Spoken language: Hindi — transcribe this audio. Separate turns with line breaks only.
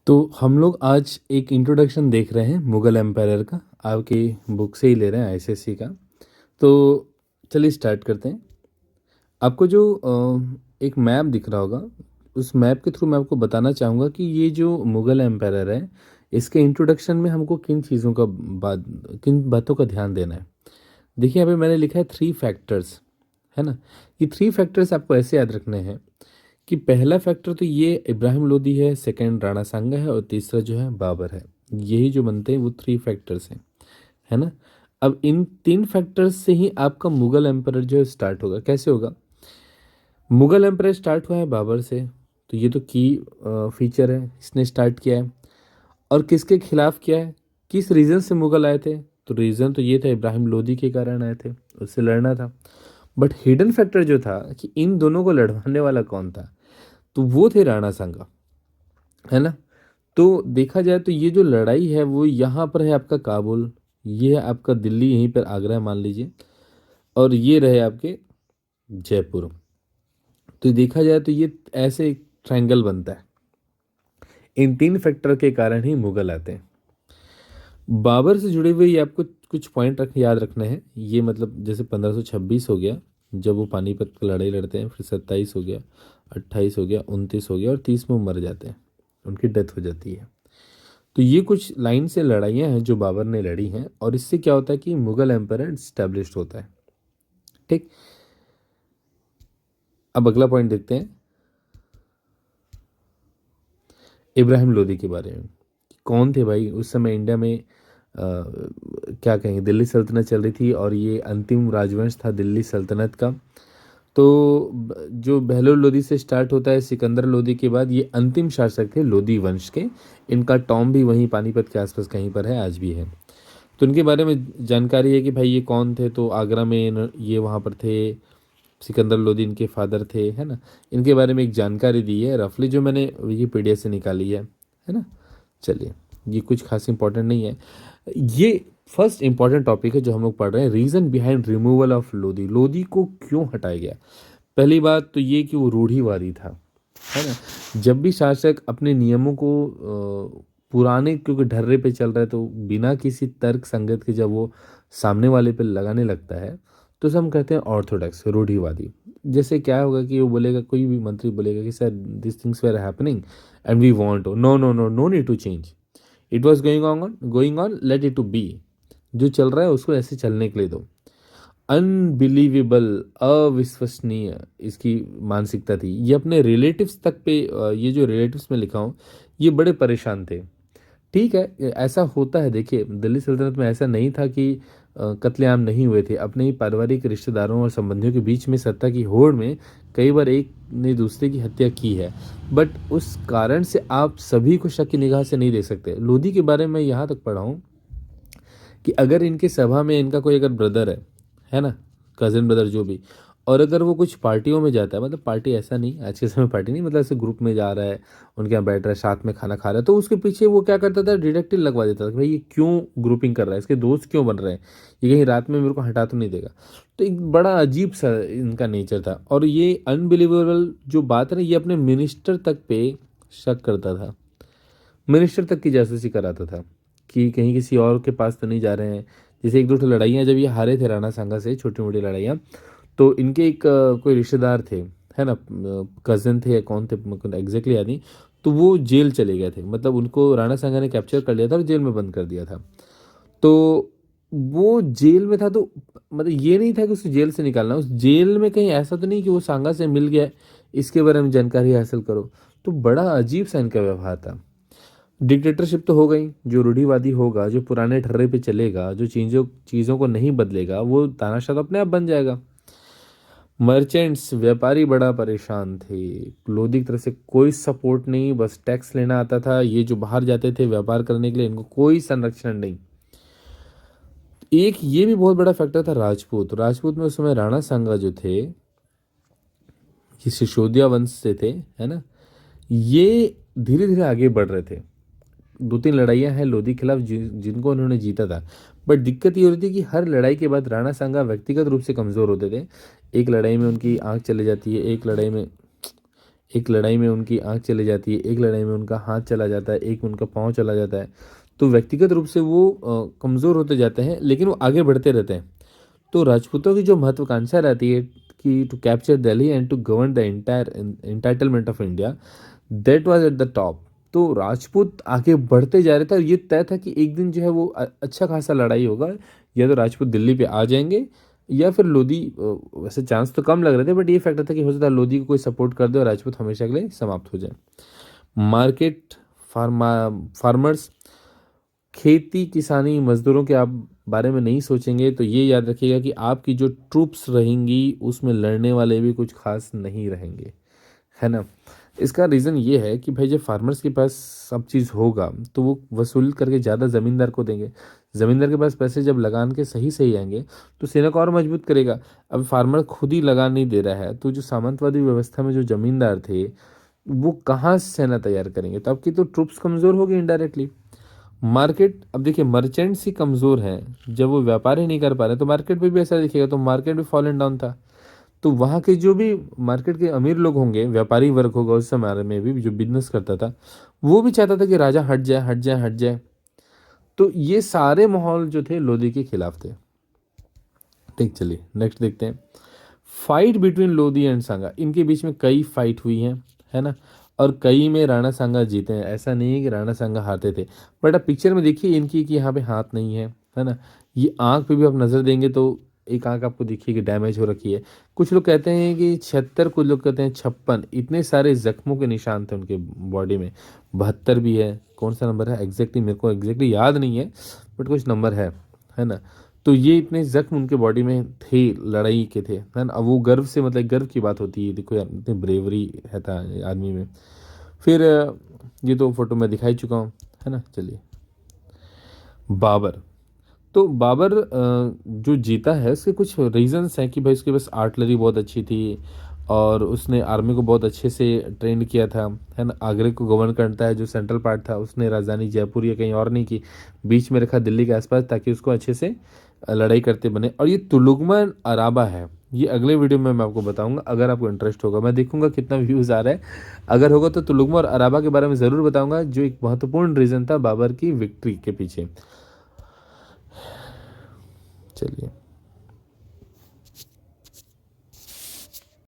तो हम लोग आज एक इंट्रोडक्शन देख रहे हैं मुगल एम्पायर का। आपकी बुक से ही ले रहे हैं आईसीएससी का। तो चलिए स्टार्ट करते हैं। आपको जो एक मैप दिख रहा होगा, उस मैप के थ्रू मैं आपको बताना चाहूँगा कि ये जो मुगल एम्पायर है, इसके इंट्रोडक्शन में हमको किन चीज़ों का बात किन बातों का ध्यान देना है। देखिए यहाँ पे मैंने लिखा है 3 फैक्टर्स, है ना। ये 3 फैक्टर्स आपको ऐसे याद रखने हैं कि पहला फैक्टर तो ये इब्राहिम लोदी है, सेकंड राणा सांगा है और तीसरा जो है बाबर है। यही जो बनते हैं वो 3 फैक्टर्स हैं, है ना। अब इन 3 फैक्टर्स से ही आपका मुगल एम्पायर जो है स्टार्ट होगा। कैसे होगा? मुगल एम्पायर स्टार्ट हुआ है बाबर से, तो ये तो की फीचर है, इसने स्टार्ट किया है। और किसके खिलाफ किया है, किस रीज़न से मुगल आए थे? तो रीज़न तो ये था इब्राहिम लोदी के कारण आए थे, उससे लड़ना था। बट हिडन फैक्टर जो था कि इन दोनों को लड़वाने वाला कौन था, तो वो थे राणा सांगा, है ना। तो देखा जाए तो ये जो लड़ाई है वो यहाँ पर है आपका काबुल, ये है आपका दिल्ली, यहीं पर आगरा है मान लीजिए, और ये रहे आपके जयपुर। तो देखा जाए तो ये ऐसे एक ट्रायंगल बनता है। इन 3 फैक्टर के कारण ही मुगल आते हैं। बाबर से जुड़े हुए ये आपको कुछ पॉइंट याद रखने हैं। ये मतलब जैसे 1526 हो गया जब वो पानीपत की लड़ाई लड़ते हैं, फिर 27 हो गया, 28 हो गया, 29 हो गया और 30 में वो मर जाते हैं, उनकी डेथ हो जाती है। तो ये कुछ लाइन से लड़ाइयाँ हैं जो बाबर ने लड़ी हैं, और इससे क्या होता है कि मुगल एम्पायर स्टैब्लिश्ड होता है। ठीक। अब अगला पॉइंट देखते हैं इब्राहिम लोदी के बारे में। कौन थे भाई उस समय इंडिया में? क्या कहेंगे, दिल्ली सल्तनत चल रही थी और ये अंतिम राजवंश था दिल्ली सल्तनत का। तो जो बहलोल लोदी से स्टार्ट होता है, सिकंदर लोदी के बाद ये अंतिम शासक थे लोदी वंश के। इनका टॉम भी वहीं पानीपत के आसपास कहीं पर है, आज भी है। तो इनके बारे में जानकारी है कि भाई ये कौन थे। तो आगरा में ये वहाँ पर थे, सिकंदर लोदी इनके फादर थे, है ना। इनके बारे में एक जानकारी दी है रफली, जो मैंने विकीपीडिया से निकाली है ना। चलिए, ये कुछ खास इंपॉर्टेंट नहीं है। ये फर्स्ट इंपॉर्टेंट टॉपिक है जो हम लोग पढ़ रहे हैं, reason behind removal of Lodi. Lodi को क्यों हटाया गया? पहली बात तो ये कि वो रूढ़िवादी था, है ना। जब भी शासक अपने नियमों को पुराने क्योंकि ढर्रे पे चल रहा है, तो बिना किसी तर्क संगत के जब वो सामने वाले पे लगाने लगता है, तो उसे हम कहते हैं ऑर्थोडॉक्स, रूढ़िवादी। जैसे क्या होगा कि वो बोलेगा, कोई भी मंत्री बोलेगा कि sir this things were happening and we want, no no no no need to change, it was going on let it to be. जो चल रहा है उसको ऐसे चलने के लिए दो। अनबिलीवेबल, अविश्वसनीय इसकी मानसिकता थी। ये अपने रिलेटिव्स तक पे ये जो रिलेटिव्स में लिखा हूँ, ये बड़े परेशान थे। ठीक है, ऐसा होता है। देखिए दिल्ली सल्तनत में ऐसा नहीं था कि कत्लेआम नहीं हुए थे। अपने ही पारिवारिक रिश्तेदारों और संबंधियों के बीच में सत्ता की होड़ में कई बार एक ने दूसरे की हत्या की है। बट उस कारण से आप सभी को शक की निगाह से नहीं देख सकते। लोधी के बारे में यहाँ तक पढ़ा हूँ कि अगर इनके सभा में इनका कोई अगर ब्रदर है ना, कज़न ब्रदर जो भी, और अगर वो कुछ पार्टियों में जाता है, मतलब पार्टी ऐसा नहीं, आज के समय पार्टी नहीं, मतलब ऐसे ग्रुप में जा रहा है, उनके यहाँ बैठ रहा है, साथ में खाना खा रहा है, तो उसके पीछे वो क्या करता था, डिटेक्टिव लगवा देता था कि भाई ये क्यों ग्रुपिंग कर रहा है, इसके दोस्त क्यों बन रहे हैं, ये कहीं रात में मेरे को हटा तो नहीं देगा। तो एक बड़ा अजीब सा इनका नेचर था। और ये अनबिलीवेबल जो बात है ना, ये अपने मिनिस्टर तक पे शक करता था, मिनिस्टर तक की जासूसी कराता था कि कहीं किसी और के पास तो नहीं जा रहे हैं। जैसे एक दो तो लड़ाइयाँ जब ये हारे थे राणा सांगा से, छोटी मोटी लड़ाइयाँ, तो इनके एक कोई रिश्तेदार थे, है ना, कज़न थे या कौन थे मुझको एग्जैक्टली याद नहीं। तो वो जेल चले गए थे, मतलब उनको राणा सांगा ने कैप्चर कर लिया था और जेल में बंद कर दिया था। तो वो जेल में था, तो मतलब ये नहीं था कि उसे जेल से निकालना, उस जेल में कहीं ऐसा तो नहीं कि वो सांगा से मिल गया, इसके बारे में जानकारी हासिल करो। तो बड़ा अजीब सा इनका व्यवहार था। डिक्टेटरशिप तो हो गई, जो रूढ़िवादी होगा, जो पुराने ठर्रे पे चलेगा, जो चीज़ों चीज़ों को नहीं बदलेगा, वो तानाशाह तो अपने आप बन जाएगा। मर्चेंट्स, व्यापारी बड़ा परेशान थे। लोधी की तरफ से कोई सपोर्ट नहीं, बस टैक्स लेना आता था। ये जो बाहर जाते थे व्यापार करने के लिए, इनको कोई संरक्षण नहीं। एक ये भी बहुत बड़ा फैक्टर था राजपूत। राजपूत में उस समय राणा सांगा जो थे, ये सिसोदिया वंश से थे, है ना। ये धीरे धीरे आगे बढ़ रहे थे। 2-3 लड़ाइयाँ हैं लोधी के खिलाफ जिनको उन्होंने जीता था। बट दिक्कत ये हो रही थी कि हर लड़ाई के बाद राणा सांगा व्यक्तिगत रूप से कमज़ोर होते थे। एक लड़ाई में उनकी आंख चली जाती है, एक लड़ाई में एक लड़ाई में उनकी आँख चली जाती है, एक लड़ाई में उनका हाथ चला जाता है, एक में उनका पाँव चला जाता है। तो व्यक्तिगत रूप से वो कमज़ोर होते जाते हैं, लेकिन वो आगे बढ़ते रहते हैं। तो राजपूतों की जो महत्वाकांक्षा रहती है कि to capture Delhi and to govern the entire entitlement of India, that was at the top. तो राजपूत आगे बढ़ते जा रहे थे और ये तय था कि एक दिन जो है वो अच्छा खासा लड़ाई होगा, या तो राजपूत दिल्ली पे आ जाएंगे या फिर लोधी, वैसे चांस तो कम लग रहे थे बट ये फैक्टर था कि हो सकता है लोधी को कोई सपोर्ट कर दे और राजपूत हमेशा के लिए समाप्त हो जाए। मार्केट, फार्मर्स, खेती किसानी मजदूरों के आप बारे में नहीं सोचेंगे तो ये याद रखिएगा कि आपकी जो ट्रूप्स रहेंगी उसमें लड़ने वाले भी कुछ खास नहीं रहेंगे, है ना। इसका रीज़न ये है कि भाई जब फार्मर्स के पास सब चीज़ होगा तो वो वसूल करके ज़्यादा ज़मींदार को देंगे। ज़मींदार के पास पैसे जब लगान के सही सही आएंगे तो सेना को और मजबूत करेगा। अब फार्मर खुद ही लगान नहीं दे रहा है तो जो सामंतवादी व्यवस्था में जो जमींदार थे वो कहाँ से सेना तैयार करेंगे, तो आपकी तो ट्रूप्स कमज़ोर होगी इनडायरेक्टली। मार्केट, अब देखिए मर्चेंट्स ही कमज़ोर हैं, जब वो व्यापार ही नहीं कर पा रहे तो मार्केट पे भी ऐसा दिखेगा, तो मार्केट भी फॉल एंड डाउन था। तो वहाँ के जो भी मार्केट के अमीर लोग होंगे, व्यापारी वर्ग होगा उस समय में भी जो बिजनेस करता था, वो भी चाहता था कि राजा हट जाए हट जाए हट जाए। तो ये सारे माहौल जो थे लोधी के खिलाफ थे। ठीक, चलिए नेक्स्ट देखते हैं। फाइट बिटवीन लोधी एंड सांगा, इनके बीच में कई फाइट हुई हैं, है ना। और कई में राणा सांगा जीते हैं, ऐसा नहीं है कि राणा सांगा हारते थे। बट अब पिक्चर में देखिए इनकी कि यहाँ पे हाथ नहीं है ना। ये आँख पे भी आप नज़र देंगे तो एक आँख आपको दिखिए कि डैमेज हो रखी है। कुछ लोग कहते हैं कि 76, कुछ लोग कहते हैं 56, इतने सारे जख्मों के निशान थे उनके बॉडी में। 72 भी है, कौन सा नंबर है एग्जैक्टली मेरे को एग्जैक्टली याद नहीं है, बट कुछ नंबर है ना। तो ये इतने जख्म उनके बॉडी में थे, लड़ाई के थे, है ना। अब वो गर्व से, मतलब गर्व की बात होती है, देखो यार इतनी ब्रेवरी है था आदमी में। फिर ये तो फोटो मैं दिखा ही चुका हूँ, है ना। चलिए, बाबर। तो बाबर जो जीता है उसके कुछ रीजंस हैं कि भाई उसके पास आर्टलरी बहुत अच्छी थी और उसने आर्मी को बहुत अच्छे से ट्रेंड किया था, है ना। आगरे को गवर्न करता है, जो सेंट्रल पार्ट था उसने राजधानी जयपुर या कहीं और नहीं की, बीच में रखा दिल्ली के आसपास, ताकि उसको अच्छे से लड़ाई करते बने। और ये तुलुगमन अराबा है, ये अगले वीडियो में मैं आपको बताऊंगा, अगर आपको इंटरेस्ट होगा। मैं देखूंगा कितना व्यूज़ आ रहा है, अगर होगा तो तुलुगमा और अराबा के बारे में ज़रूर बताऊंगा, जो एक महत्वपूर्ण रीज़न था बाबर की विक्ट्री के पीछे। चलिए।